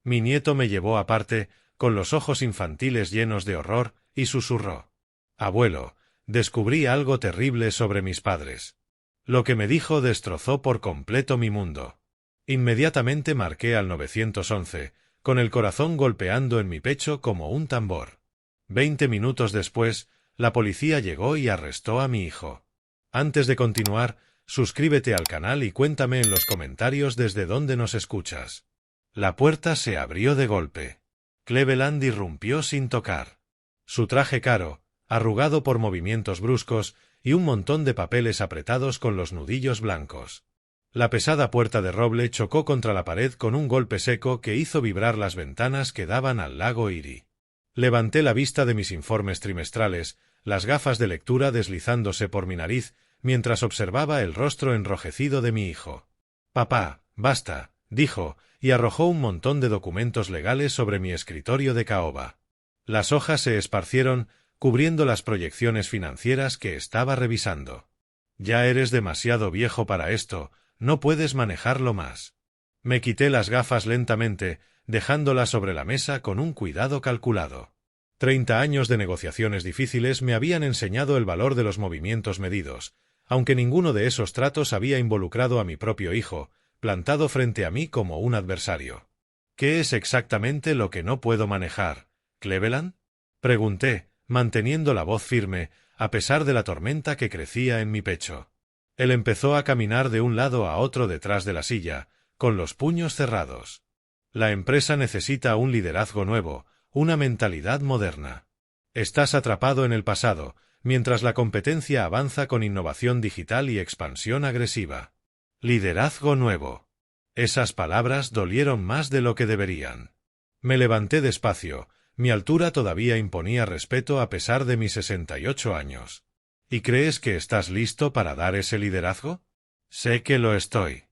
Mi nieto me llevó aparte, con los ojos infantiles llenos de horror, y susurró: «Abuelo, descubrí algo terrible sobre mis padres». Lo que me dijo destrozó por completo mi mundo. Inmediatamente marqué al 911, con el corazón golpeando en mi pecho como un tambor. 20 minutos después, la policía llegó y arrestó a mi hijo. Antes de continuar, suscríbete al canal y cuéntame en los comentarios desde dónde nos escuchas. La puerta se abrió de golpe. Cleveland irrumpió sin tocar. Su traje caro, arrugado por movimientos bruscos, y un montón de papeles apretados con los nudillos blancos. La pesada puerta de roble chocó contra la pared con un golpe seco que hizo vibrar las ventanas que daban al lago Erie. Levanté la vista de mis informes trimestrales, las gafas de lectura deslizándose por mi nariz, mientras observaba el rostro enrojecido de mi hijo. «Papá, basta», dijo, y arrojó un montón de documentos legales sobre mi escritorio de caoba. Las hojas se esparcieron, cubriendo las proyecciones financieras que estaba revisando. «Ya eres demasiado viejo para esto, no puedes manejarlo más». Me quité las gafas lentamente, dejándolas sobre la mesa con un cuidado calculado. 30 años de negociaciones difíciles me habían enseñado el valor de los movimientos medidos, aunque ninguno de esos tratos había involucrado a mi propio hijo, plantado frente a mí como un adversario. «¿Qué es exactamente lo que no puedo manejar, Cleveland?», pregunté, manteniendo la voz firme, a pesar de la tormenta que crecía en mi pecho. Él empezó a caminar de un lado a otro detrás de la silla, con los puños cerrados. «La empresa necesita un liderazgo nuevo, una mentalidad moderna. Estás atrapado en el pasado, mientras la competencia avanza con innovación digital y expansión agresiva. Liderazgo nuevo». Esas palabras dolieron más de lo que deberían. Me levanté despacio. Mi altura todavía imponía respeto a pesar de mis 68 años. ¿Y crees que estás listo para dar ese liderazgo? Sé que lo estoy.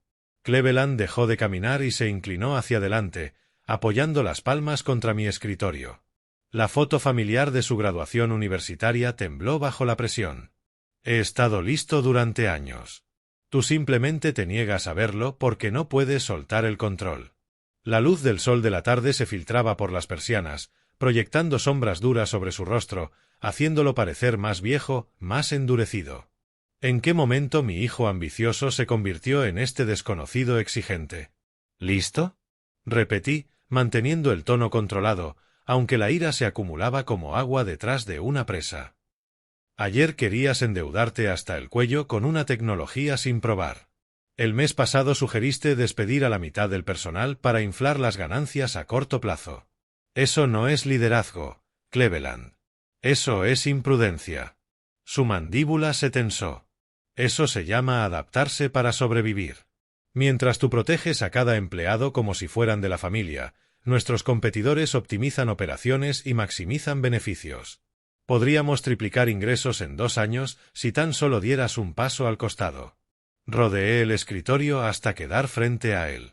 Cleveland dejó de caminar y se inclinó hacia adelante, apoyando las palmas contra mi escritorio. La foto familiar de su graduación universitaria tembló bajo la presión. «He estado listo durante años. Tú simplemente te niegas a verlo porque no puedes soltar el control». La luz del sol de la tarde se filtraba por las persianas, proyectando sombras duras sobre su rostro, haciéndolo parecer más viejo, más endurecido. ¿En qué momento mi hijo ambicioso se convirtió en este desconocido exigente? «¿Listo?», repetí, manteniendo el tono controlado, aunque la ira se acumulaba como agua detrás de una presa. «Ayer querías endeudarte hasta el cuello con una tecnología sin probar. El mes pasado sugeriste despedir a la mitad del personal para inflar las ganancias a corto plazo. Eso no es liderazgo, Cleveland. Eso es imprudencia». Su mandíbula se tensó. «Eso se llama adaptarse para sobrevivir. Mientras tú proteges a cada empleado como si fueran de la familia, nuestros competidores optimizan operaciones y maximizan beneficios. Podríamos triplicar ingresos en 2 años si tan solo dieras un paso al costado». Rodeé el escritorio hasta quedar frente a él.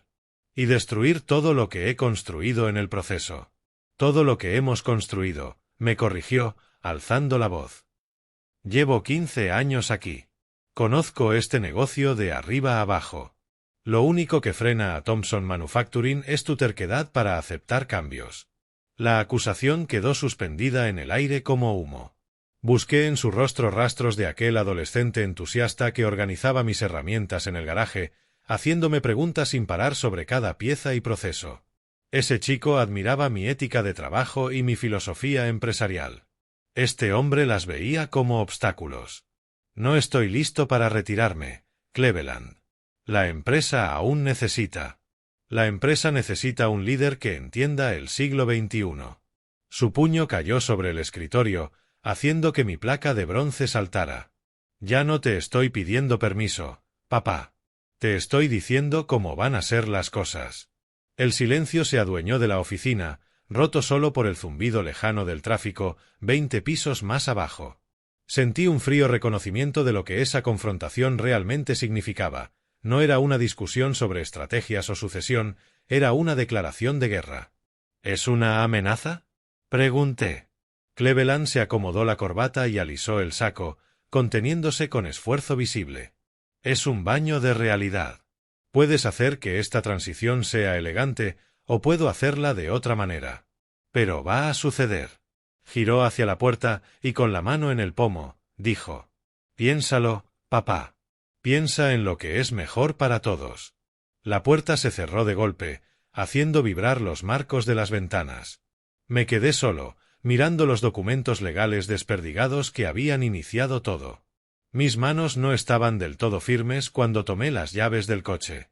«Y destruir todo lo que he construido en el proceso. Todo lo que hemos construido», me corrigió, alzando la voz. «Llevo 15 años aquí. Conozco este negocio de arriba a abajo. Lo único que frena a Thompson Manufacturing es tu terquedad para aceptar cambios». La acusación quedó suspendida en el aire como humo. Busqué en su rostro rastros de aquel adolescente entusiasta que organizaba mis herramientas en el garaje, haciéndome preguntas sin parar sobre cada pieza y proceso. Ese chico admiraba mi ética de trabajo y mi filosofía empresarial. Este hombre las veía como obstáculos. «No estoy listo para retirarme, Cleveland. La empresa aún necesita. La empresa necesita un líder que entienda el siglo XXI». Su puño cayó sobre el escritorio, haciendo que mi placa de bronce saltara. «Ya no te estoy pidiendo permiso, papá. Te estoy diciendo cómo van a ser las cosas». El silencio se adueñó de la oficina, roto solo por el zumbido lejano del tráfico 20 pisos más abajo. Sentí un frío reconocimiento de lo que esa confrontación realmente significaba. No era una discusión sobre estrategias o sucesión, era una declaración de guerra. «¿Es una amenaza?», pregunté. Cleveland se acomodó la corbata y alisó el saco, conteniéndose con esfuerzo visible. «Es un baño de realidad. Puedes hacer que esta transición sea elegante, o puedo hacerla de otra manera. Pero va a suceder. Giró hacia la puerta y con la mano en el pomo, dijo: «Piénsalo, papá. Piensa en lo que es mejor para todos». La puerta se cerró de golpe, haciendo vibrar los marcos de las ventanas. Me quedé solo, mirando los documentos legales desperdigados que habían iniciado todo. Mis manos no estaban del todo firmes cuando tomé las llaves del coche.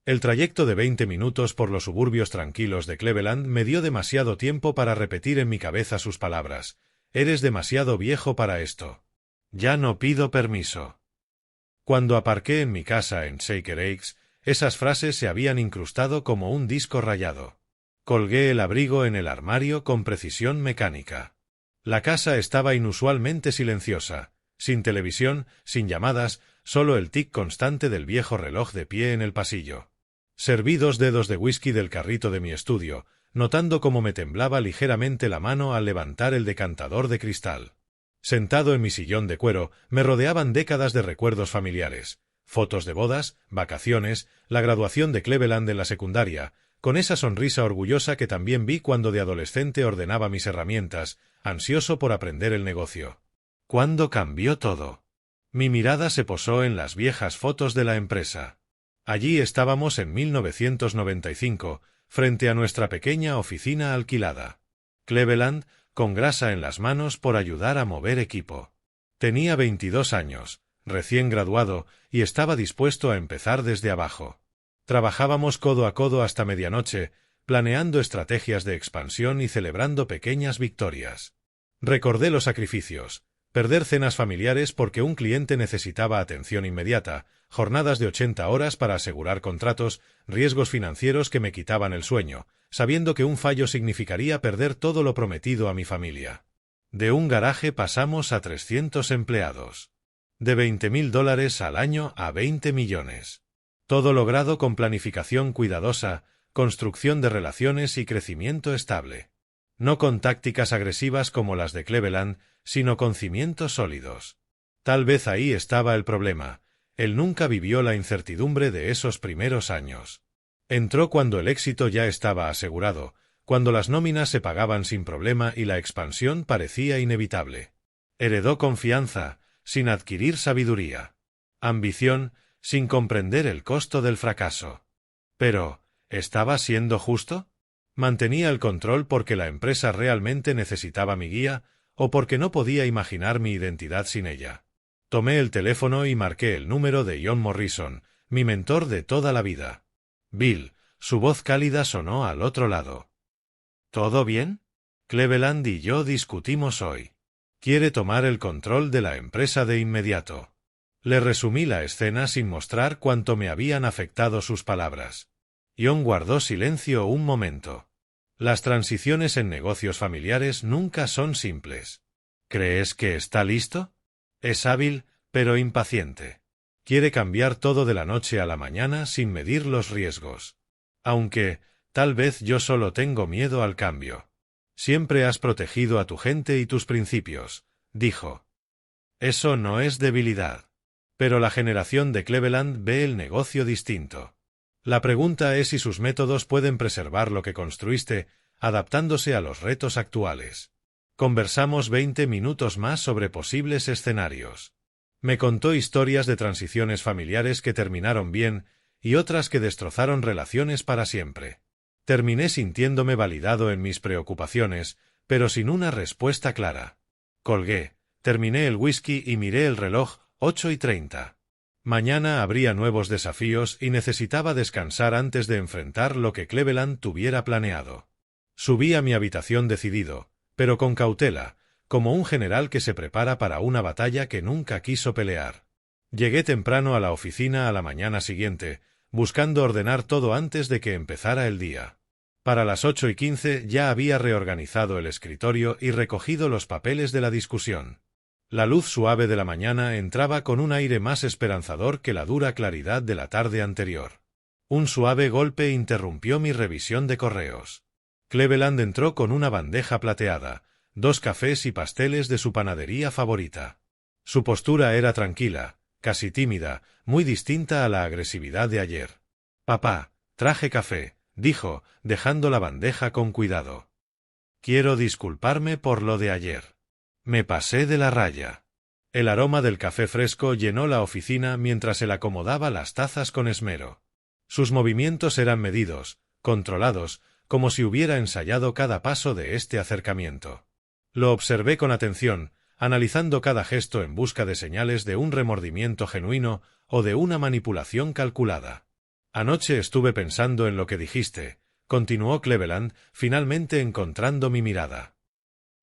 El trayecto de 20 minutos por los suburbios tranquilos de Cleveland me dio demasiado tiempo para repetir en mi cabeza sus palabras: «Eres demasiado viejo para esto. Ya no pido permiso». Cuando aparqué en mi casa en Shaker Oaks, esas frases se habían incrustado como un disco rayado. Colgué el abrigo en el armario con precisión mecánica. La casa estaba inusualmente silenciosa, sin televisión, sin llamadas, solo el tic constante del viejo reloj de pie en el pasillo. Serví 2 dedos de whisky del carrito de mi estudio, notando cómo me temblaba ligeramente la mano al levantar el decantador de cristal. Sentado en mi sillón de cuero, me rodeaban décadas de recuerdos familiares. Fotos de bodas, vacaciones, la graduación de Cleveland en la secundaria, con esa sonrisa orgullosa que también vi cuando de adolescente ordenaba mis herramientas, ansioso por aprender el negocio. ¿Cuándo cambió todo? Mi mirada se posó en las viejas fotos de la empresa. Allí estábamos en 1995, frente a nuestra pequeña oficina alquilada. Cleveland, con grasa en las manos por ayudar a mover equipo. Tenía 22 años, recién graduado, y estaba dispuesto a empezar desde abajo. Trabajábamos codo a codo hasta medianoche, planeando estrategias de expansión y celebrando pequeñas victorias. Recordé los sacrificios: perder cenas familiares porque un cliente necesitaba atención inmediata, jornadas de 80 horas para asegurar contratos, riesgos financieros que me quitaban el sueño, sabiendo que un fallo significaría perder todo lo prometido a mi familia. De un garaje pasamos a 300 empleados. De $20,000 al año a 20 millones. Todo logrado con planificación cuidadosa, construcción de relaciones y crecimiento estable. No con tácticas agresivas como las de Cleveland, sino con cimientos sólidos. Tal vez ahí estaba el problema: él nunca vivió la incertidumbre de esos primeros años. Entró cuando el éxito ya estaba asegurado, cuando las nóminas se pagaban sin problema y la expansión parecía inevitable. Heredó confianza, sin adquirir sabiduría. Ambición, sin comprender el costo del fracaso. Pero, ¿estaba siendo justo? ¿Mantenía el control porque la empresa realmente necesitaba mi guía, o porque no podía imaginar mi identidad sin ella? Tomé el teléfono y marqué el número de John Morrison, mi mentor de toda la vida. «Bill», su voz cálida sonó al otro lado. «¿Todo bien? Cleveland y yo discutimos hoy. Quiere tomar el control de la empresa de inmediato». Le resumí la escena sin mostrar cuánto me habían afectado sus palabras. John guardó silencio un momento. Las transiciones en negocios familiares nunca son simples. «¿Crees que está listo?» Es hábil, pero impaciente. Quiere cambiar todo de la noche a la mañana sin medir los riesgos. Aunque, tal vez yo solo tengo miedo al cambio. Siempre has protegido a tu gente y tus principios, dijo. Eso no es debilidad. Pero la generación de Cleveland ve el negocio distinto. La pregunta es si sus métodos pueden preservar lo que construiste, adaptándose a los retos actuales. Conversamos 20 minutos más sobre posibles escenarios. Me contó historias de transiciones familiares que terminaron bien y otras que destrozaron relaciones para siempre. Terminé sintiéndome validado en mis preocupaciones, pero sin una respuesta clara. Colgué, terminé el whisky y miré el reloj, 8:30. Mañana habría nuevos desafíos y necesitaba descansar antes de enfrentar lo que Cleveland tuviera planeado. Subí a mi habitación decidido, pero con cautela, como un general que se prepara para una batalla que nunca quiso pelear. Llegué temprano a la oficina a la mañana siguiente, buscando ordenar todo antes de que empezara el día. Para las 8:15 ya había reorganizado el escritorio y recogido los papeles de la discusión. La luz suave de la mañana entraba con un aire más esperanzador que la dura claridad de la tarde anterior. Un suave golpe interrumpió mi revisión de correos. Cleveland entró con una bandeja plateada, 2 cafés y pasteles de su panadería favorita. Su postura era tranquila, casi tímida, muy distinta a la agresividad de ayer. «Papá, traje café», dijo, dejando la bandeja con cuidado. Quiero disculparme por lo de ayer. Me pasé de la raya. El aroma del café fresco llenó la oficina mientras él acomodaba las tazas con esmero. Sus movimientos eran medidos, controlados, como si hubiera ensayado cada paso de este acercamiento. Lo observé con atención, analizando cada gesto en busca de señales de un remordimiento genuino o de una manipulación calculada. Anoche estuve pensando en lo que dijiste, continuó Cleveland, finalmente encontrando mi mirada.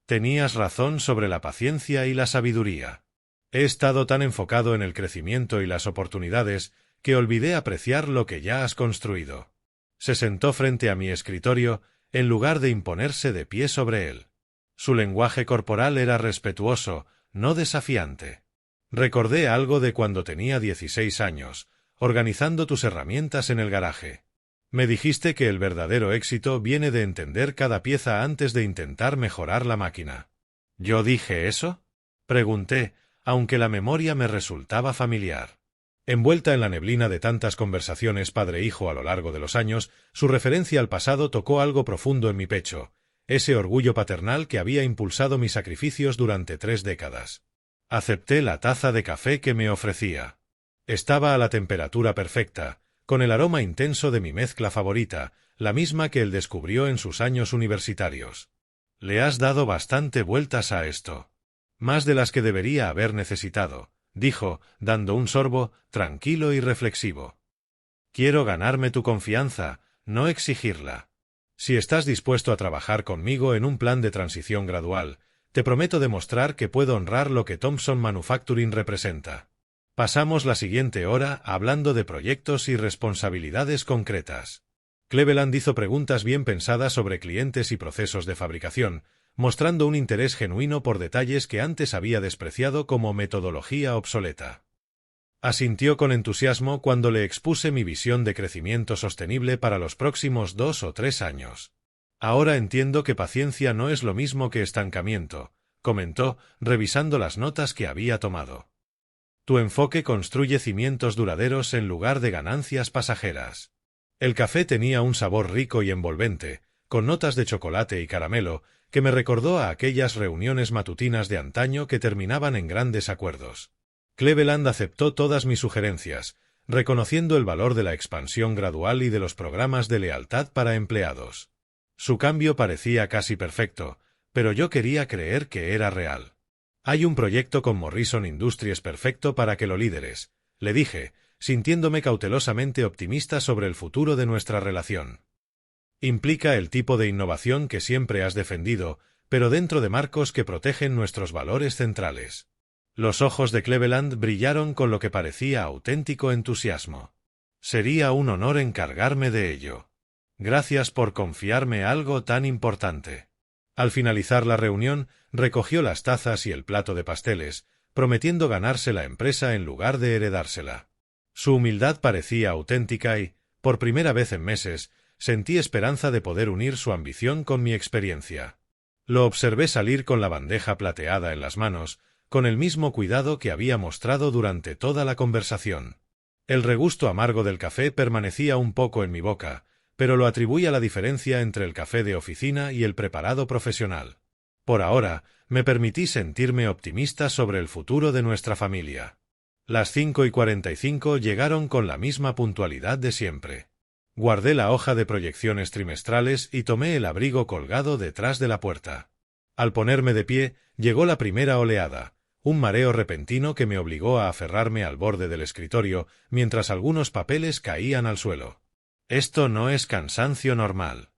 Tenías razón sobre la paciencia y la sabiduría. He estado tan enfocado en el crecimiento y las oportunidades que olvidé apreciar lo que ya has construido. Se sentó frente a mi escritorio en lugar de imponerse de pie sobre él. Su lenguaje corporal era respetuoso, no desafiante. Recordé algo de cuando tenía 16 años, organizando tus herramientas en el garaje. Me dijiste que el verdadero éxito viene de entender cada pieza antes de intentar mejorar la máquina. ¿Yo dije eso? Pregunté, aunque la memoria me resultaba familiar. Envuelta en la neblina de tantas conversaciones padre-hijo a lo largo de los años, su referencia al pasado tocó algo profundo en mi pecho, ese orgullo paternal que había impulsado mis sacrificios durante 3 décadas. Acepté la taza de café que me ofrecía. Estaba a la temperatura perfecta, con el aroma intenso de mi mezcla favorita, la misma que él descubrió en sus años universitarios. Le has dado bastante vueltas a esto. Más de las que debería haber necesitado, dijo, dando un sorbo, tranquilo y reflexivo. Quiero ganarme tu confianza, no exigirla. Si estás dispuesto a trabajar conmigo en un plan de transición gradual, te prometo demostrar que puedo honrar lo que Thompson Manufacturing representa. Pasamos la siguiente hora hablando de proyectos y responsabilidades concretas. Cleveland hizo preguntas bien pensadas sobre clientes y procesos de fabricación, mostrando un interés genuino por detalles que antes había despreciado como metodología obsoleta. Asintió con entusiasmo cuando le expuse mi visión de crecimiento sostenible para los próximos 2 o 3 años. Ahora entiendo que paciencia no es lo mismo que estancamiento, comentó, revisando las notas que había tomado. Tu enfoque construye cimientos duraderos en lugar de ganancias pasajeras. El café tenía un sabor rico y envolvente, con notas de chocolate y caramelo, que me recordó a aquellas reuniones matutinas de antaño que terminaban en grandes acuerdos. Cleveland aceptó todas mis sugerencias, reconociendo el valor de la expansión gradual y de los programas de lealtad para empleados. Su cambio parecía casi perfecto, pero yo quería creer que era real. Hay un proyecto con Morrison Industries perfecto para que lo lideres, le dije, sintiéndome cautelosamente optimista sobre el futuro de nuestra relación. Implica el tipo de innovación que siempre has defendido, pero dentro de marcos que protegen nuestros valores centrales. Los ojos de Cleveland brillaron con lo que parecía auténtico entusiasmo. Sería un honor encargarme de ello. Gracias por confiarme algo tan importante. Al finalizar la reunión, recogió las tazas y el plato de pasteles, prometiendo ganarse la empresa en lugar de heredársela. Su humildad parecía auténtica y, por primera vez en meses, sentí esperanza de poder unir su ambición con mi experiencia. Lo observé salir con la bandeja plateada en las manos, con el mismo cuidado que había mostrado durante toda la conversación. El regusto amargo del café permanecía un poco en mi boca, pero lo atribuí a la diferencia entre el café de oficina y el preparado profesional. Por ahora, me permití sentirme optimista sobre el futuro de nuestra familia. Las 5:45 llegaron con la misma puntualidad de siempre. Guardé la hoja de proyecciones trimestrales y tomé el abrigo colgado detrás de la puerta. Al ponerme de pie, llegó la primera oleada, un mareo repentino que me obligó a aferrarme al borde del escritorio mientras algunos papeles caían al suelo. Esto no es cansancio normal.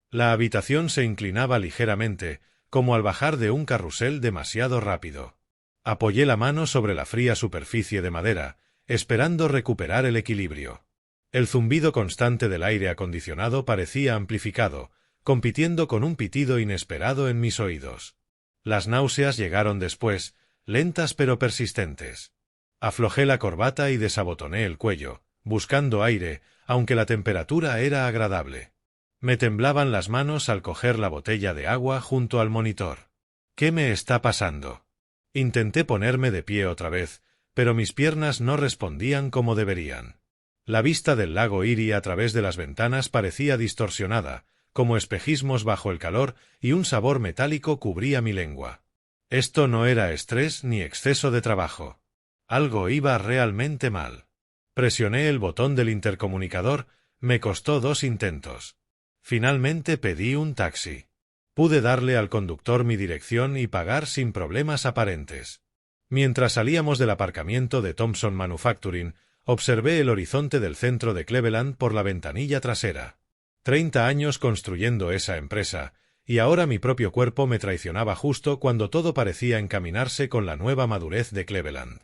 La habitación se inclinaba ligeramente, como al bajar de un carrusel demasiado rápido. Apoyé la mano sobre la fría superficie de madera, esperando recuperar el equilibrio. El zumbido constante del aire acondicionado parecía amplificado, compitiendo con un pitido inesperado en mis oídos. Las náuseas llegaron después, lentas pero persistentes. Aflojé la corbata y desabotoné el cuello, buscando aire, aunque la temperatura era agradable. Me temblaban las manos al coger la botella de agua junto al monitor. ¿Qué me está pasando? Intenté ponerme de pie otra vez, pero mis piernas no respondían como deberían. La vista del lago Erie a través de las ventanas parecía distorsionada, como espejismos bajo el calor, y un sabor metálico cubría mi lengua. Esto no era estrés ni exceso de trabajo. Algo iba realmente mal. Presioné el botón del intercomunicador, me costó 2 intentos. Finalmente pedí un taxi. Pude darle al conductor mi dirección y pagar sin problemas aparentes. Mientras salíamos del aparcamiento de Thompson Manufacturing, observé el horizonte del centro de Cleveland por la ventanilla trasera. 30 años construyendo esa empresa, y ahora mi propio cuerpo me traicionaba justo cuando todo parecía encaminarse con la nueva madurez de Cleveland.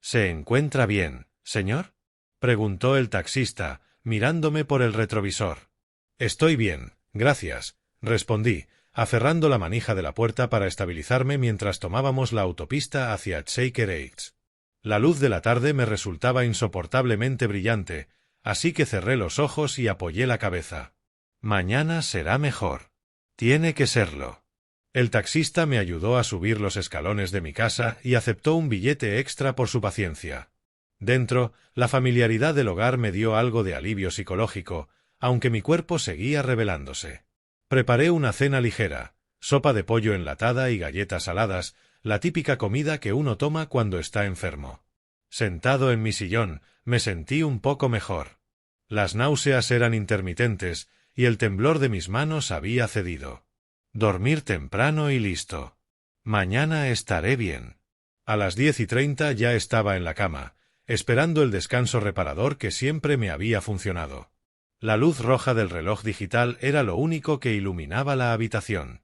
¿Se encuentra bien, señor?, preguntó el taxista, mirándome por el retrovisor. Estoy bien, gracias, respondí, aferrando la manija de la puerta para estabilizarme mientras tomábamos la autopista hacia Shaker Heights. La luz de la tarde me resultaba insoportablemente brillante, así que cerré los ojos y apoyé la cabeza. Mañana será mejor. Tiene que serlo. El taxista me ayudó a subir los escalones de mi casa y aceptó un billete extra por su paciencia. Dentro, la familiaridad del hogar me dio algo de alivio psicológico, aunque mi cuerpo seguía rebelándose. Preparé una cena ligera, sopa de pollo enlatada y galletas saladas, la típica comida que uno toma cuando está enfermo. Sentado en mi sillón, me sentí un poco mejor. Las náuseas eran intermitentes, y el temblor de mis manos había cedido. Dormir temprano y listo. Mañana estaré bien. A las 10:30 ya estaba en la cama, esperando el descanso reparador que siempre me había funcionado. La luz roja del reloj digital era lo único que iluminaba la habitación.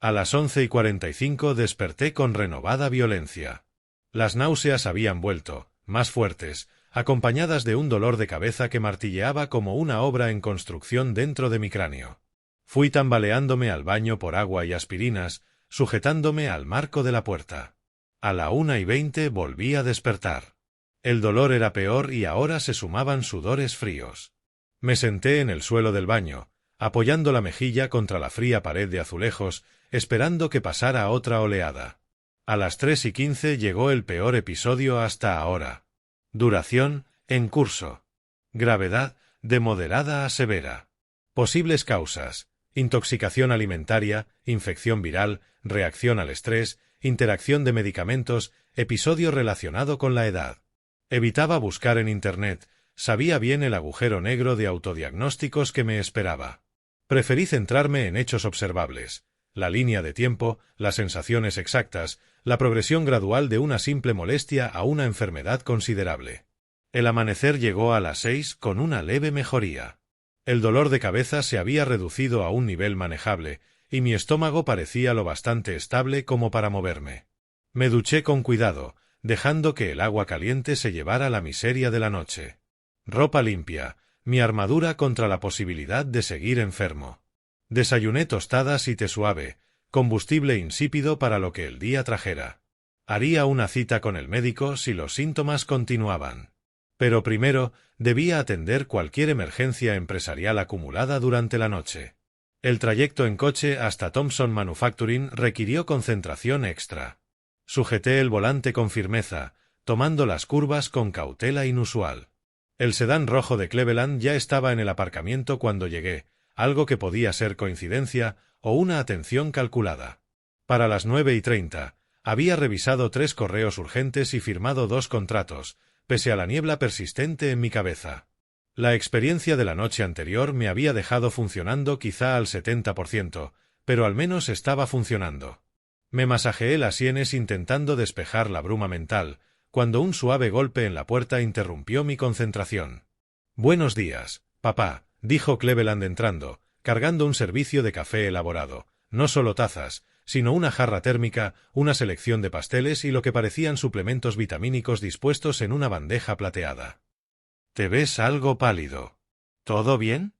A las 11:45 desperté con renovada violencia. Las náuseas habían vuelto, más fuertes, acompañadas de un dolor de cabeza que martilleaba como una obra en construcción dentro de mi cráneo. Fui tambaleándome al baño por agua y aspirinas, sujetándome al marco de la puerta. A la 1:20 volví a despertar. El dolor era peor y ahora se sumaban sudores fríos. Me senté en el suelo del baño, apoyando la mejilla contra la fría pared de azulejos, esperando que pasara otra oleada. A las 3:15 llegó el peor episodio hasta ahora. Duración, en curso. Gravedad, de moderada a severa. Posibles causas: intoxicación alimentaria, infección viral, reacción al estrés, interacción de medicamentos, episodio relacionado con la edad. Evitaba buscar en Internet, sabía bien el agujero negro de autodiagnósticos que me esperaba. Preferí centrarme en hechos observables: la línea de tiempo, las sensaciones exactas, la progresión gradual de una simple molestia a una enfermedad considerable. El amanecer llegó a las 6 con una leve mejoría. El dolor de cabeza se había reducido a un nivel manejable, y mi estómago parecía lo bastante estable como para moverme. Me duché con cuidado, dejando que el agua caliente se llevara la miseria de la noche. Ropa limpia, mi armadura contra la posibilidad de seguir enfermo. Desayuné tostadas y té suave, combustible insípido para lo que el día trajera. Haría una cita con el médico si los síntomas continuaban. Pero primero, debía atender cualquier emergencia empresarial acumulada durante la noche. El trayecto en coche hasta Thompson Manufacturing requirió concentración extra. Sujeté el volante con firmeza, tomando las curvas con cautela inusual. El sedán rojo de Cleveland ya estaba en el aparcamiento cuando llegué, algo que podía ser coincidencia o una atención calculada. Para las 9:30, había revisado 3 correos urgentes y firmado 2 contratos, pese a la niebla persistente en mi cabeza. La experiencia de la noche anterior me había dejado funcionando quizá al 70%, pero al menos estaba funcionando. Me masajeé las sienes intentando despejar la bruma mental, cuando un suave golpe en la puerta interrumpió mi concentración. «Buenos días, papá», dijo Cleveland entrando, cargando un servicio de café elaborado, no solo tazas, sino una jarra térmica, una selección de pasteles y lo que parecían suplementos vitamínicos dispuestos en una bandeja plateada. «Te ves algo pálido. ¿Todo bien?».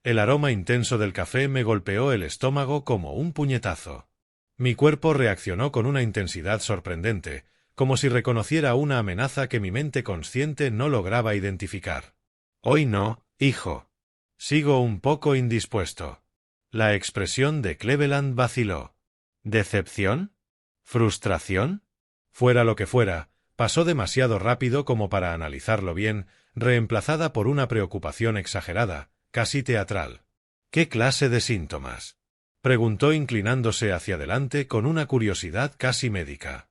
El aroma intenso del café me golpeó el estómago como un puñetazo. Mi cuerpo reaccionó con una intensidad sorprendente, como si reconociera una amenaza que mi mente consciente no lograba identificar. «Hoy no, hijo». «Sigo un poco indispuesto». La expresión de Cleveland vaciló. ¿Decepción? ¿Frustración? Fuera lo que fuera, pasó demasiado rápido como para analizarlo bien, reemplazada por una preocupación exagerada, casi teatral. ¿Qué clase de síntomas?, preguntó inclinándose hacia adelante con una curiosidad casi médica.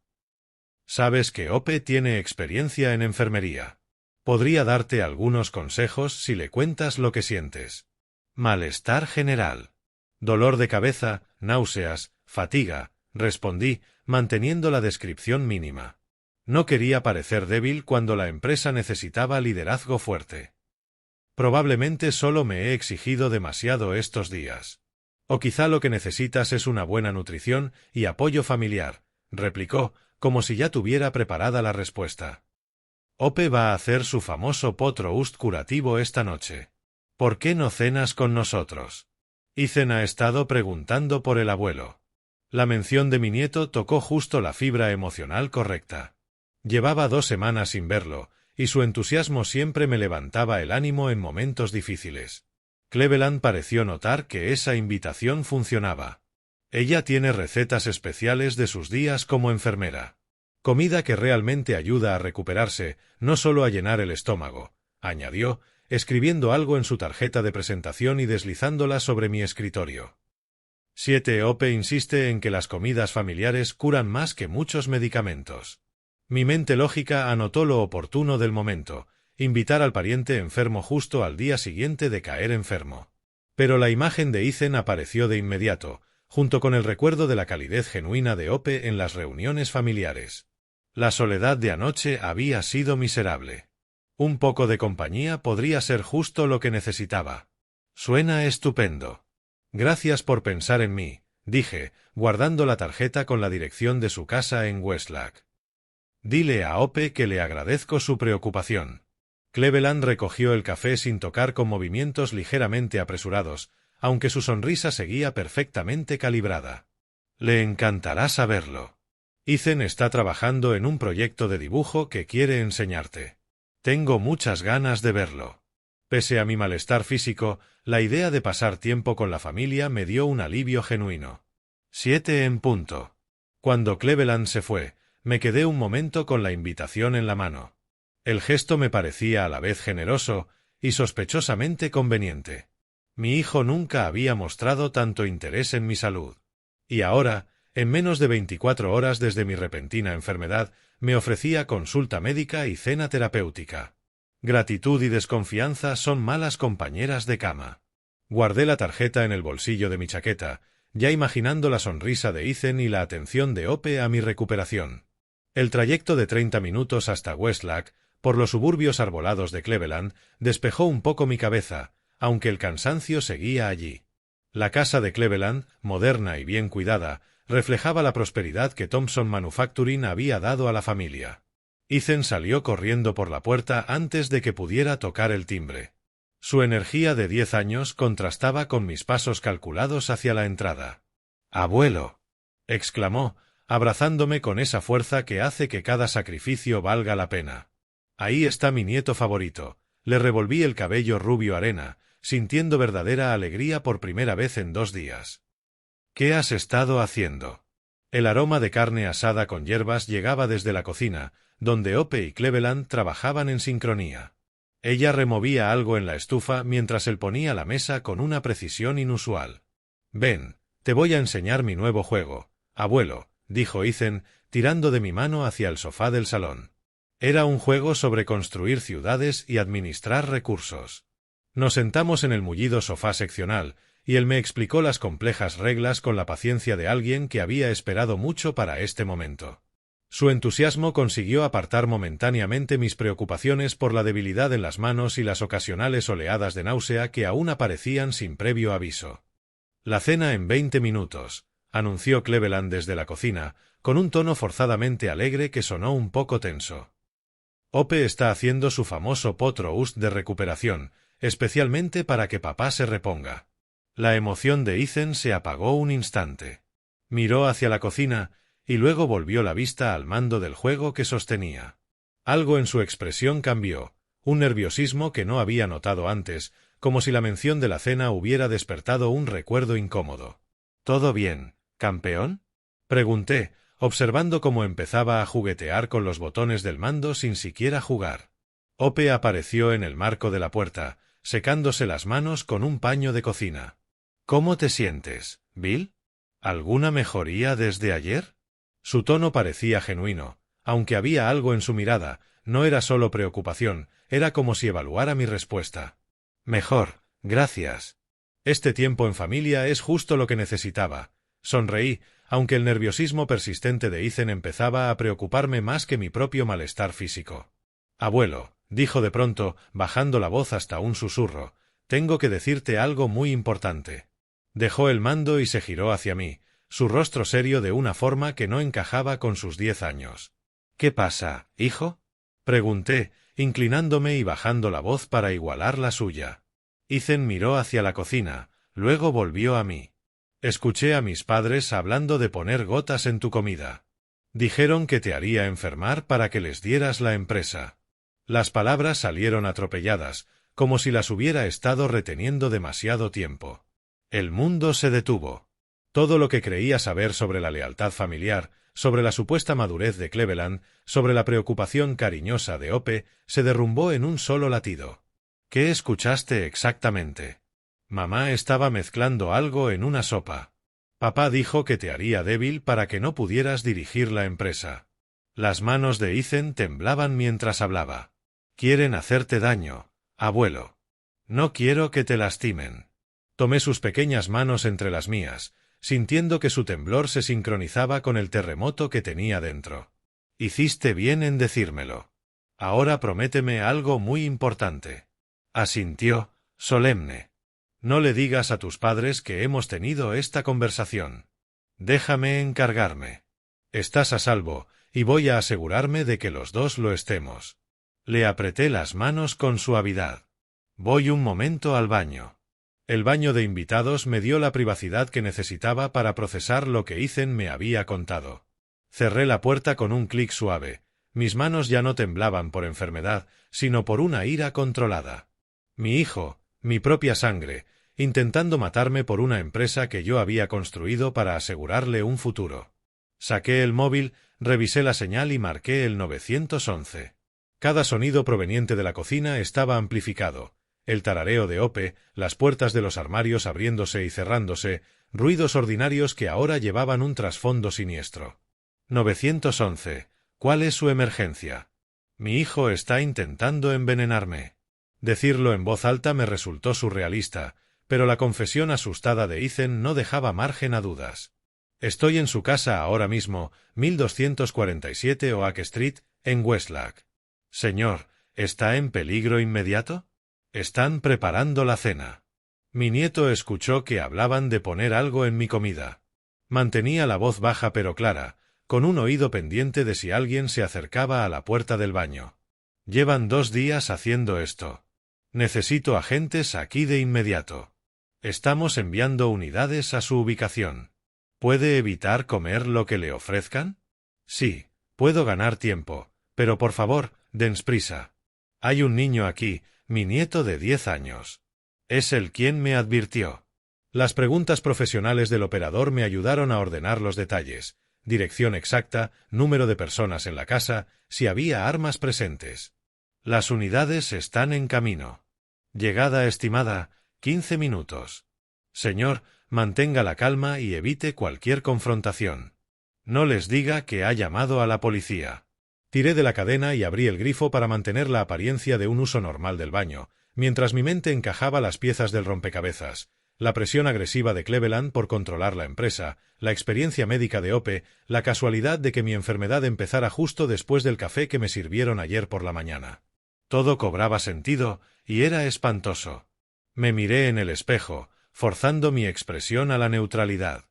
Sabes que Ope tiene experiencia en enfermería. Podría darte algunos consejos si le cuentas lo que sientes. Malestar general. Dolor de cabeza, náuseas, fatiga, respondí, manteniendo la descripción mínima. No quería parecer débil cuando la empresa necesitaba liderazgo fuerte. Probablemente solo me he exigido demasiado estos días. O quizá lo que necesitas es una buena nutrición y apoyo familiar, replicó, como si ya tuviera preparada la respuesta. Ope va a hacer su famoso pot roast curativo esta noche. ¿Por qué no cenas con nosotros? Ethan ha estado preguntando por el abuelo. La mención de mi nieto tocó justo la fibra emocional correcta. Llevaba 2 semanas sin verlo, y su entusiasmo siempre me levantaba el ánimo en momentos difíciles. Cleveland pareció notar que esa invitación funcionaba. Ella tiene recetas especiales de sus días como enfermera. Comida que realmente ayuda a recuperarse, no solo a llenar el estómago, añadió, escribiendo algo en su tarjeta de presentación y deslizándola sobre mi escritorio. 7. Ope insiste en que las comidas familiares curan más que muchos medicamentos. Mi mente lógica anotó lo oportuno del momento, invitar al pariente enfermo justo al día siguiente de caer enfermo. Pero la imagen de Ethan apareció de inmediato, junto con el recuerdo de la calidez genuina de Ope en las reuniones familiares. La soledad de anoche había sido miserable. Un poco de compañía podría ser justo lo que necesitaba. Suena estupendo. Gracias por pensar en mí, dije, guardando la tarjeta con la dirección de su casa en Westlack. Dile a Ope que le agradezco su preocupación. Cleveland recogió el café sin tocar, con movimientos ligeramente apresurados, aunque su sonrisa seguía perfectamente calibrada. Le encantará saberlo. Ethan está trabajando en un proyecto de dibujo que quiere enseñarte. Tengo muchas ganas de verlo. Pese a mi malestar físico, la idea de pasar tiempo con la familia me dio un alivio genuino. 7 en punto. Cuando Cleveland se fue, me quedé un momento con la invitación en la mano. El gesto me parecía a la vez generoso y sospechosamente conveniente. Mi hijo nunca había mostrado tanto interés en mi salud. Y ahora, en menos de 24 horas desde mi repentina enfermedad, me ofrecía consulta médica y cena terapéutica. Gratitud y desconfianza son malas compañeras de cama. Guardé la tarjeta en el bolsillo de mi chaqueta, ya imaginando la sonrisa de Ethan y la atención de Ope a mi recuperación. El trayecto de 30 minutos hasta Westlack, por los suburbios arbolados de Cleveland, despejó un poco mi cabeza, aunque el cansancio seguía allí. La casa de Cleveland, moderna y bien cuidada, reflejaba la prosperidad que Thompson Manufacturing había dado a la familia. Ethan salió corriendo por la puerta antes de que pudiera tocar el timbre. Su energía de 10 años contrastaba con mis pasos calculados hacia la entrada. «¡Abuelo!», exclamó, abrazándome con esa fuerza que hace que cada sacrificio valga la pena. «Ahí está mi nieto favorito». Le revolví el cabello rubio arena, sintiendo verdadera alegría por primera vez en 2 días. «¿Qué has estado haciendo?». El aroma de carne asada con hierbas llegaba desde la cocina, donde Ope y Cleveland trabajaban en sincronía. Ella removía algo en la estufa mientras él ponía la mesa con una precisión inusual. «Ven, te voy a enseñar mi nuevo juego, abuelo», dijo Ethan, tirando de mi mano hacia el sofá del salón. Era un juego sobre construir ciudades y administrar recursos. Nos sentamos en el mullido sofá seccional, y él me explicó las complejas reglas con la paciencia de alguien que había esperado mucho para este momento. Su entusiasmo consiguió apartar momentáneamente mis preocupaciones por la debilidad en las manos y las ocasionales oleadas de náusea que aún aparecían sin previo aviso. «La cena en 20 minutos», anunció Cleveland desde la cocina, con un tono forzadamente alegre que sonó un poco tenso. Ope está haciendo su famoso pot roast de recuperación, especialmente para que papá se reponga. La emoción de Ethan se apagó un instante. Miró hacia la cocina y luego volvió la vista al mando del juego que sostenía. Algo en su expresión cambió, un nerviosismo que no había notado antes, como si la mención de la cena hubiera despertado un recuerdo incómodo. «¿Todo bien, campeón?», pregunté, observando cómo empezaba a juguetear con los botones del mando sin siquiera jugar. Ope apareció en el marco de la puerta, secándose las manos con un paño de cocina. —¿Cómo te sientes, Bill? ¿Alguna mejoría desde ayer? Su tono parecía genuino, aunque había algo en su mirada. No era solo preocupación, era como si evaluara mi respuesta. Mejor, gracias. Este tiempo en familia es justo lo que necesitaba. Sonreí, aunque el nerviosismo persistente de Ethan empezaba a preocuparme más que mi propio malestar físico. Abuelo, dijo de pronto, bajando la voz hasta un susurro, tengo que decirte algo muy importante. Dejó el mando y se giró hacia mí, su rostro serio de una forma que no encajaba con sus 10 años. ¿Qué pasa, hijo? Pregunté, inclinándome y bajando la voz para igualar la suya. Ethan miró hacia la cocina, luego volvió a mí. Escuché a mis padres hablando de poner gotas en tu comida. Dijeron que te haría enfermar para que les dieras la empresa. Las palabras salieron atropelladas, como si las hubiera estado reteniendo demasiado tiempo. El mundo se detuvo. Todo lo que creía saber sobre la lealtad familiar, sobre la supuesta madurez de Cleveland, sobre la preocupación cariñosa de Ope, se derrumbó en un solo latido. ¿Qué escuchaste exactamente? Mamá estaba mezclando algo en una sopa. Papá dijo que te haría débil para que no pudieras dirigir la empresa. Las manos de Ethan temblaban mientras hablaba. Quieren hacerte daño, abuelo. No quiero que te lastimen. Tomé sus pequeñas manos entre las mías, sintiendo que su temblor se sincronizaba con el terremoto que tenía dentro. Hiciste bien en decírmelo. Ahora prométeme algo muy importante. Asintió, solemne. No le digas a tus padres que hemos tenido esta conversación. Déjame encargarme. Estás a salvo, y voy a asegurarme de que los dos lo estemos. Le apreté las manos con suavidad. Voy un momento al baño. El baño de invitados me dio la privacidad que necesitaba para procesar lo que Ethan me había contado. Cerré la puerta con un clic suave. Mis manos ya no temblaban por enfermedad, sino por una ira controlada. Mi hijo, mi propia sangre, intentando matarme por una empresa que yo había construido para asegurarle un futuro. Saqué el móvil, revisé la señal y marqué el 911. Cada sonido proveniente de la cocina estaba amplificado. El tarareo de Ope, las puertas de los armarios abriéndose y cerrándose, ruidos ordinarios que ahora llevaban un trasfondo siniestro. 911. ¿Cuál es su emergencia? Mi hijo está intentando envenenarme. Decirlo en voz alta me resultó surrealista, pero la confesión asustada de Ethan no dejaba margen a dudas. Estoy en su casa ahora mismo, 1247 Oak Street, en Westlake. Señor, ¿está en peligro inmediato? Están preparando la cena. Mi nieto escuchó que hablaban de poner algo en mi comida. Mantenía la voz baja pero clara, con un oído pendiente de si alguien se acercaba a la puerta del baño. Llevan 2 días haciendo esto. Necesito agentes aquí de inmediato. Estamos enviando unidades a su ubicación. ¿Puede evitar comer lo que le ofrezcan? Sí, puedo ganar tiempo, pero por favor, dens prisa. Hay un niño aquí, mi nieto de 10 años. Es él quien me advirtió. Las preguntas profesionales del operador me ayudaron a ordenar los detalles, dirección exacta, número de personas en la casa, si había armas presentes. Las unidades están en camino. Llegada estimada, 15 minutos. Señor, mantenga la calma y evite cualquier confrontación. No les diga que ha llamado a la policía. Tiré de la cadena y abrí el grifo para mantener la apariencia de un uso normal del baño, mientras mi mente encajaba las piezas del rompecabezas, la presión agresiva de Cleveland por controlar la empresa, la experiencia médica de Ope, la casualidad de que mi enfermedad empezara justo después del café que me sirvieron ayer por la mañana. Todo cobraba sentido, y era espantoso. Me miré en el espejo, forzando mi expresión a la neutralidad.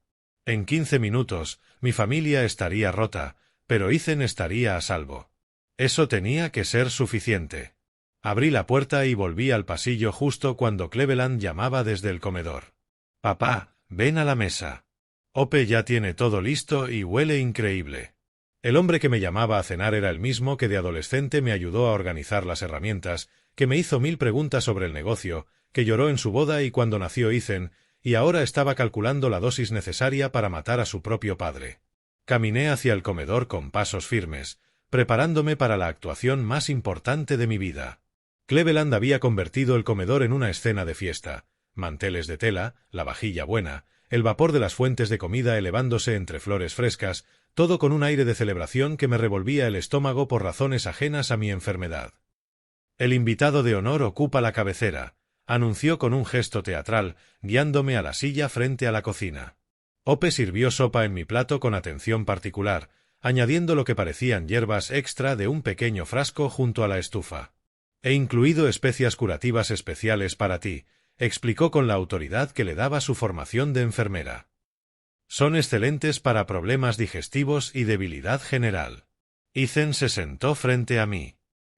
En 15 minutos, mi familia estaría rota, pero Ethan estaría a salvo. Eso tenía que ser suficiente. Abrí la puerta y volví al pasillo justo cuando Cleveland llamaba desde el comedor. «Papá, ven a la mesa. Ope ya tiene todo listo y huele increíble». El hombre que me llamaba a cenar era el mismo que de adolescente me ayudó a organizar las herramientas, que me hizo 1000 preguntas sobre el negocio, que lloró en su boda y cuando nació Ethan, y ahora estaba calculando la dosis necesaria para matar a su propio padre. Caminé hacia el comedor con pasos firmes, preparándome para la actuación más importante de mi vida. Cleveland había convertido el comedor en una escena de fiesta. Manteles de tela, la vajilla buena, el vapor de las fuentes de comida elevándose entre flores frescas, todo con un aire de celebración que me revolvía el estómago por razones ajenas a mi enfermedad. «El invitado de honor ocupa la cabecera», anunció con un gesto teatral, guiándome a la silla frente a la cocina. Ope sirvió sopa en mi plato con atención particular, añadiendo lo que parecían hierbas extra de un pequeño frasco junto a la estufa. «He incluido especias curativas especiales para ti», explicó con la autoridad que le daba su formación de enfermera. «Son excelentes para problemas digestivos y debilidad general». Ethan se sentó frente a mí.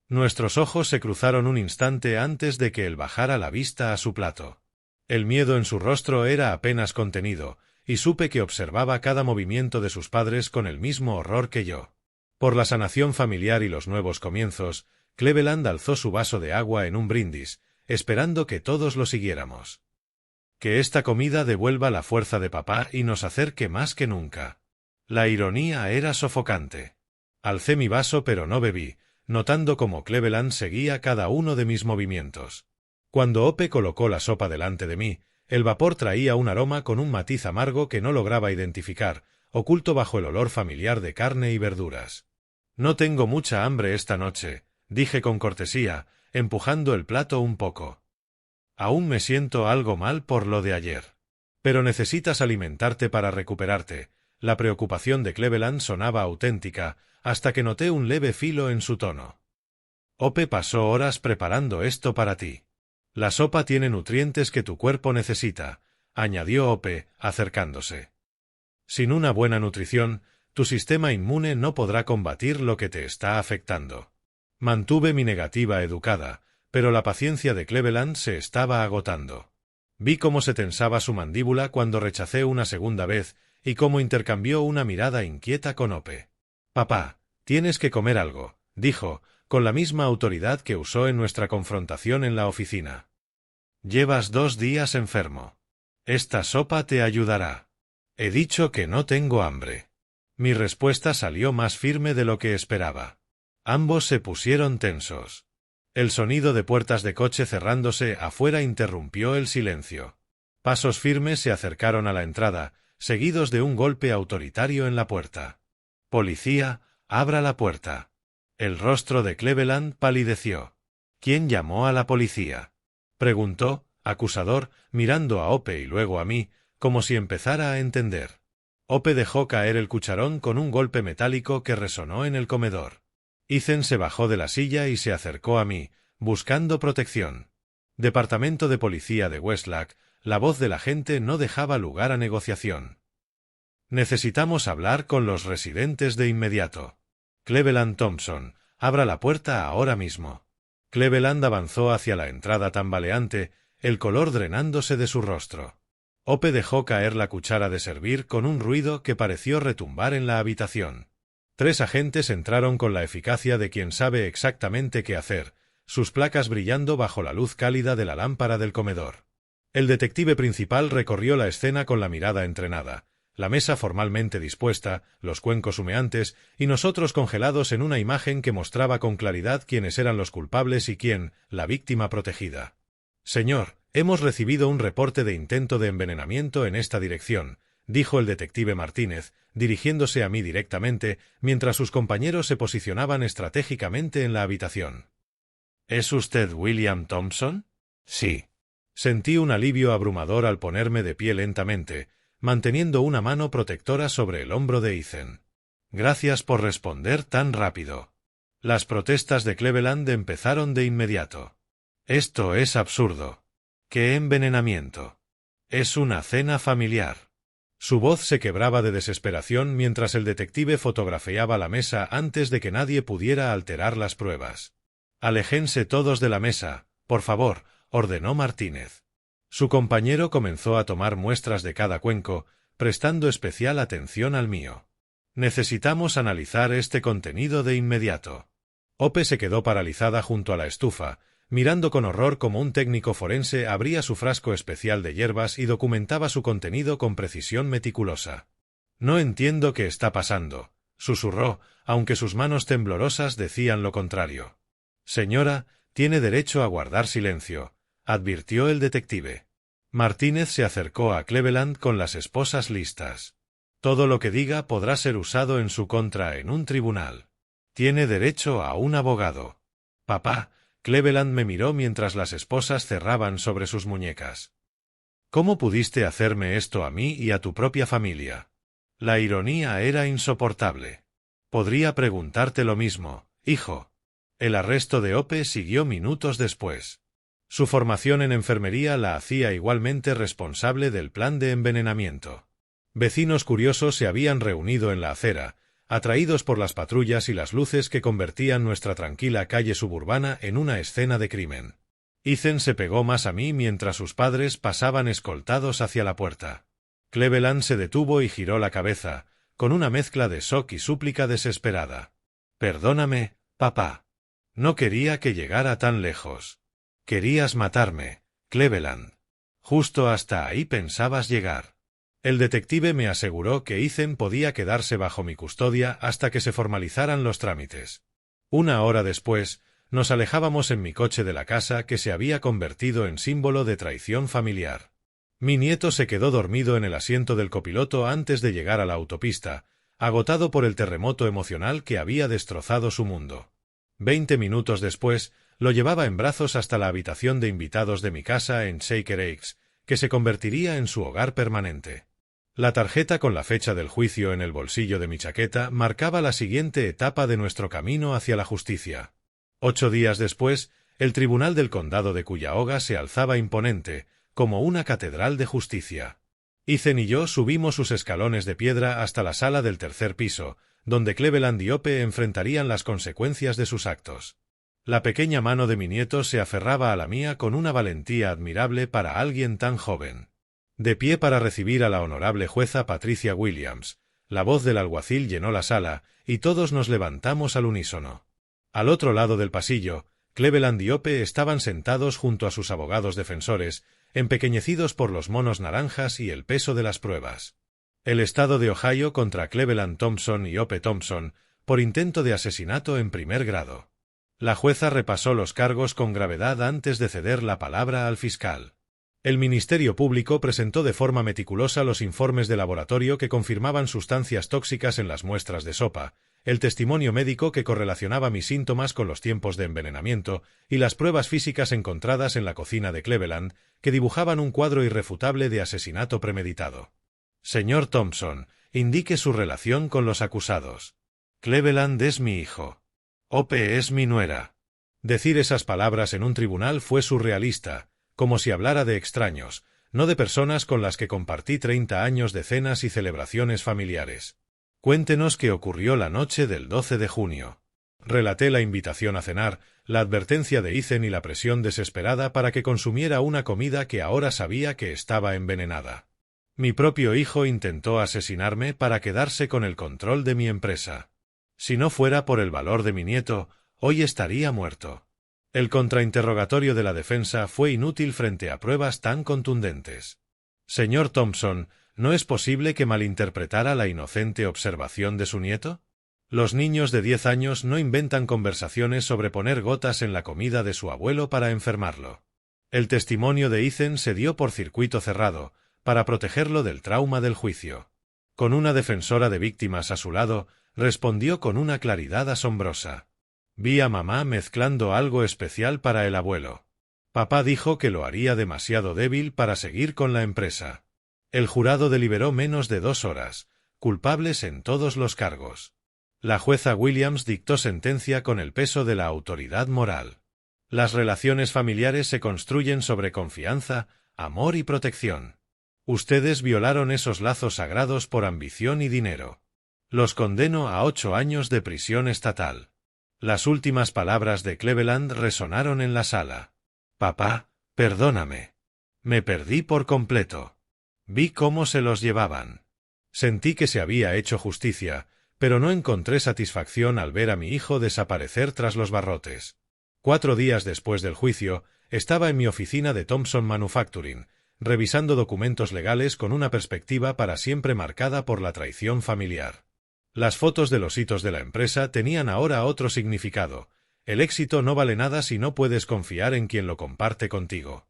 Nuestros ojos se cruzaron un instante antes de que él bajara la vista a su plato. El miedo en su rostro era apenas contenido, y supe que observaba cada movimiento de sus padres con el mismo horror que yo. Por la sanación familiar y los nuevos comienzos, Cleveland alzó su vaso de agua en un brindis, esperando que todos lo siguiéramos. «Que esta comida devuelva la fuerza de papá y nos acerque más que nunca». La ironía era sofocante. Alcé mi vaso pero no bebí, notando cómo Cleveland seguía cada uno de mis movimientos. Cuando Ope colocó la sopa delante de mí, el vapor traía un aroma con un matiz amargo que no lograba identificar, oculto bajo el olor familiar de carne y verduras. «No tengo mucha hambre esta noche», dije con cortesía, empujando el plato un poco. «Aún me siento algo mal por lo de ayer. Pero necesitas alimentarte para recuperarte». La preocupación de Cleveland sonaba auténtica, hasta que noté un leve filo en su tono. «Ope pasó horas preparando esto para ti. La sopa tiene nutrientes que tu cuerpo necesita», añadió Ope, acercándose. «Sin una buena nutrición, tu sistema inmune no podrá combatir lo que te está afectando». Mantuve mi negativa educada, pero la paciencia de Cleveland se estaba agotando. Vi cómo se tensaba su mandíbula cuando rechacé una segunda vez y cómo intercambió una mirada inquieta con Ope. «Papá, tienes que comer algo», dijo, con la misma autoridad que usó en nuestra confrontación en la oficina. «Llevas 2 días enfermo. Esta sopa te ayudará». «He dicho que no tengo hambre». Mi respuesta salió más firme de lo que esperaba. Ambos se pusieron tensos. El sonido de puertas de coche cerrándose afuera interrumpió el silencio. Pasos firmes se acercaron a la entrada, seguidos de un golpe autoritario en la puerta. «Policía, abra la puerta». El rostro de Cleveland palideció. «¿Quién llamó a la policía?», preguntó, acusador, mirando a Ope y luego a mí, como si empezara a entender. Ope dejó caer el cucharón con un golpe metálico que resonó en el comedor. Ethan se bajó de la silla y se acercó a mí, buscando protección. «Departamento de Policía de Westlack», la voz del agente no dejaba lugar a negociación. «Necesitamos hablar con los residentes de inmediato. Cleveland Thompson, abra la puerta ahora mismo». Cleveland avanzó hacia la entrada tambaleante, el color drenándose de su rostro. Ope dejó caer la cuchara de servir con un ruido que pareció retumbar en la habitación. 3 agentes entraron con la eficacia de quien sabe exactamente qué hacer, sus placas brillando bajo la luz cálida de la lámpara del comedor. El detective principal recorrió la escena con la mirada entrenada, la mesa formalmente dispuesta, los cuencos humeantes y nosotros congelados en una imagen que mostraba con claridad quiénes eran los culpables y quién, la víctima protegida. «Señor, hemos recibido un reporte de intento de envenenamiento en esta dirección», dijo el detective Martínez, dirigiéndose a mí directamente, mientras sus compañeros se posicionaban estratégicamente en la habitación. «¿Es usted William Thompson?» «Sí». Sentí un alivio abrumador al ponerme de pie lentamente, manteniendo una mano protectora sobre el hombro de Ethan. «Gracias por responder tan rápido». Las protestas de Cleveland empezaron de inmediato. «Esto es absurdo». «¿Qué envenenamiento?» «Es una cena familiar». Su voz se quebraba de desesperación mientras el detective fotografiaba la mesa antes de que nadie pudiera alterar las pruebas. «Aléjense todos de la mesa, por favor», ordenó Martínez. Su compañero comenzó a tomar muestras de cada cuenco, prestando especial atención al mío. «Necesitamos analizar este contenido de inmediato». Ope se quedó paralizada junto a la estufa, mirando con horror como un técnico forense abría su frasco especial de hierbas y documentaba su contenido con precisión meticulosa. «No entiendo qué está pasando», susurró, aunque sus manos temblorosas decían lo contrario. «Señora, Tiene derecho a guardar silencio, advirtió el detective. Martínez se acercó a Cleveland con las esposas listas. Todo lo que diga podrá ser usado en su contra en un tribunal. Tiene derecho a un abogado. Papá, Cleveland me miró mientras las esposas cerraban sobre sus muñecas. ¿Cómo pudiste hacerme esto a mí y a tu propia familia? La ironía era insoportable. Podría preguntarte lo mismo, hijo. El arresto de Ope siguió minutos después. Su formación en enfermería la hacía igualmente responsable del plan de envenenamiento. Vecinos curiosos se habían reunido en la acera, atraídos por las patrullas y las luces que convertían nuestra tranquila calle suburbana en una escena de crimen. Ethan se pegó más a mí mientras sus padres pasaban escoltados hacia la puerta. Cleveland se detuvo y giró la cabeza, con una mezcla de shock y súplica desesperada. Perdóname, papá. No quería que llegara tan lejos. Querías matarme, Cleveland. Justo hasta ahí pensabas llegar. El detective me aseguró que Ethan podía quedarse bajo mi custodia hasta que se formalizaran los trámites. Una hora después, nos alejábamos en mi coche de la casa que se había convertido en símbolo de traición familiar. Mi nieto se quedó dormido en el asiento del copiloto antes de llegar a la autopista, agotado por el terremoto emocional que había destrozado su mundo. 20 minutos después, lo llevaba en brazos hasta la habitación de invitados de mi casa en Shaker Oaks, que se convertiría en su hogar permanente. La tarjeta con la fecha del juicio en el bolsillo de mi chaqueta marcaba la siguiente etapa de nuestro camino hacia la justicia. 8 días después, el Tribunal del Condado de Cuyahoga se alzaba imponente, como una catedral de justicia. Ethan y yo subimos sus escalones de piedra hasta la sala del tercer piso, donde Cleveland y Ope enfrentarían las consecuencias de sus actos. La pequeña mano de mi nieto se aferraba a la mía con una valentía admirable para alguien tan joven. De pie para recibir a la honorable jueza Patricia Williams, la voz del alguacil llenó la sala, y todos nos levantamos al unísono. Al otro lado del pasillo, Cleveland y Ope estaban sentados junto a sus abogados defensores, empequeñecidos por los monos naranjas y el peso de las pruebas. El estado de Ohio contra Cleveland Thompson y Ope Thompson, por intento de asesinato en primer grado. La jueza repasó los cargos con gravedad antes de ceder la palabra al fiscal. El Ministerio Público presentó de forma meticulosa los informes de laboratorio que confirmaban sustancias tóxicas en las muestras de sopa, el testimonio médico que correlacionaba mis síntomas con los tiempos de envenenamiento y las pruebas físicas encontradas en la cocina de Cleveland, que dibujaban un cuadro irrefutable de asesinato premeditado. Señor Thompson, indique su relación con los acusados. Cleveland es mi hijo. Ope es mi nuera. Decir esas palabras en un tribunal fue surrealista, como si hablara de extraños, no de personas con las que compartí 30 años de cenas y celebraciones familiares. Cuéntenos qué ocurrió la noche del 12 de junio. Relaté la invitación a cenar, la advertencia de Ethan y la presión desesperada para que consumiera una comida que ahora sabía que estaba envenenada. Mi propio hijo intentó asesinarme para quedarse con el control de mi empresa. Si no fuera por el valor de mi nieto, hoy estaría muerto. El contrainterrogatorio de la defensa fue inútil frente a pruebas tan contundentes. Señor Thompson, ¿no es posible que malinterpretara la inocente observación de su nieto? Los niños de 10 años no inventan conversaciones sobre poner gotas en la comida de su abuelo para enfermarlo. El testimonio de Ethan se dio por circuito cerrado, para protegerlo del trauma del juicio. Con una defensora de víctimas a su lado, respondió con una claridad asombrosa. Vi a mamá mezclando algo especial para el abuelo. Papá dijo que lo haría demasiado débil para seguir con la empresa. El jurado deliberó menos de 2 horas, culpables en todos los cargos. La jueza Williams dictó sentencia con el peso de la autoridad moral. Las relaciones familiares se construyen sobre confianza, amor y protección. Ustedes violaron esos lazos sagrados por ambición y dinero. Los condeno a 8 años de prisión estatal. Las últimas palabras de Cleveland resonaron en la sala. Papá, perdóname. Me perdí por completo. Vi cómo se los llevaban. Sentí que se había hecho justicia, pero no encontré satisfacción al ver a mi hijo desaparecer tras los barrotes. 4 días después del juicio, estaba en mi oficina de Thompson Manufacturing, revisando documentos legales con una perspectiva para siempre marcada por la traición familiar. Las fotos de los hitos de la empresa tenían ahora otro significado. el éxito no vale nada si no puedes confiar en quien lo comparte contigo.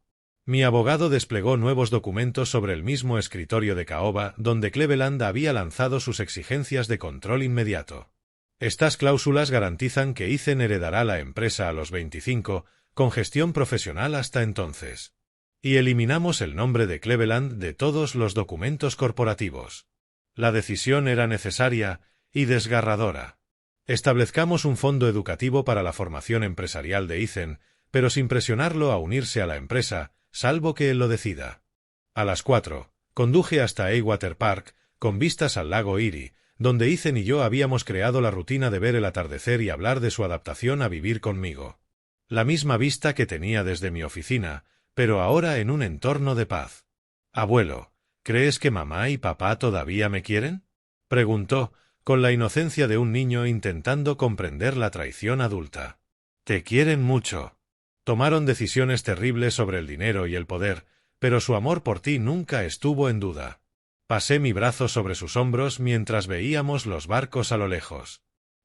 Mi abogado desplegó nuevos documentos sobre el mismo escritorio de caoba donde Cleveland había lanzado sus exigencias de control inmediato. Estas cláusulas garantizan que Ethan heredará la empresa a los 25, con gestión profesional hasta entonces. Y eliminamos el nombre de Cleveland de todos los documentos corporativos. La decisión era necesaria y desgarradora. Establezcamos un fondo educativo para la formación empresarial de Ethan, pero sin presionarlo a unirse a la empresa, salvo que él lo decida. A las 4, conduje hasta Aywater Park, con vistas al lago Erie, donde Ethan y yo habíamos creado la rutina de ver el atardecer y hablar de su adaptación a vivir conmigo. La misma vista que tenía desde mi oficina, pero ahora en un entorno de paz. «Abuelo, ¿crees que mamá y papá todavía me quieren?», preguntó, con la inocencia de un niño intentando comprender la traición adulta. «Te quieren mucho. Tomaron decisiones terribles sobre el dinero y el poder, pero su amor por ti nunca estuvo en duda». Pasé mi brazo sobre sus hombros mientras veíamos los barcos a lo lejos.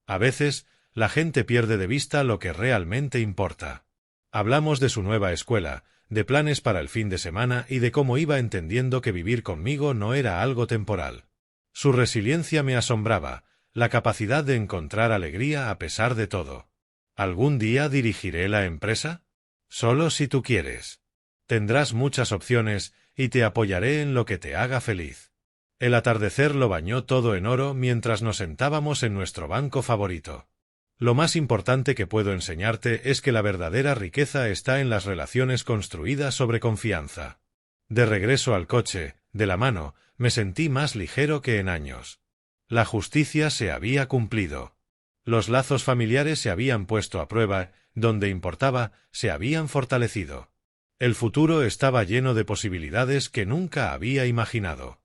A veces, la gente pierde de vista lo que realmente importa. Hablamos de su nueva escuela, de planes para el fin de semana y de cómo iba entendiendo que vivir conmigo no era algo temporal. Su resiliencia me asombraba, la capacidad de encontrar alegría a pesar de todo. ¿Algún día dirigiré la empresa? Solo si tú quieres. Tendrás muchas opciones y te apoyaré en lo que te haga feliz. El atardecer lo bañó todo en oro mientras nos sentábamos en nuestro banco favorito. Lo más importante que puedo enseñarte es que la verdadera riqueza está en las relaciones construidas sobre confianza. De regreso al coche, de la mano, me sentí más ligero que en años. La justicia se había cumplido. Los lazos familiares se habían puesto a prueba, donde importaba, se habían fortalecido. El futuro estaba lleno de posibilidades que nunca había imaginado.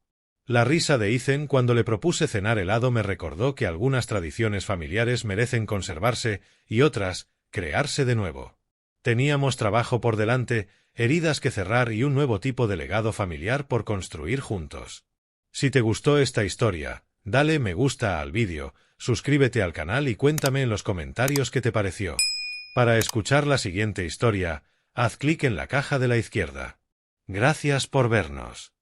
La risa de Ethan cuando le propuse cenar helado me recordó que algunas tradiciones familiares merecen conservarse y otras, crearse de nuevo. Teníamos trabajo por delante, heridas que cerrar y un nuevo tipo de legado familiar por construir juntos. Si te gustó esta historia, dale me gusta al vídeo, suscríbete al canal y cuéntame en los comentarios qué te pareció. Para escuchar la siguiente historia, haz clic en la caja de la izquierda. Gracias por vernos.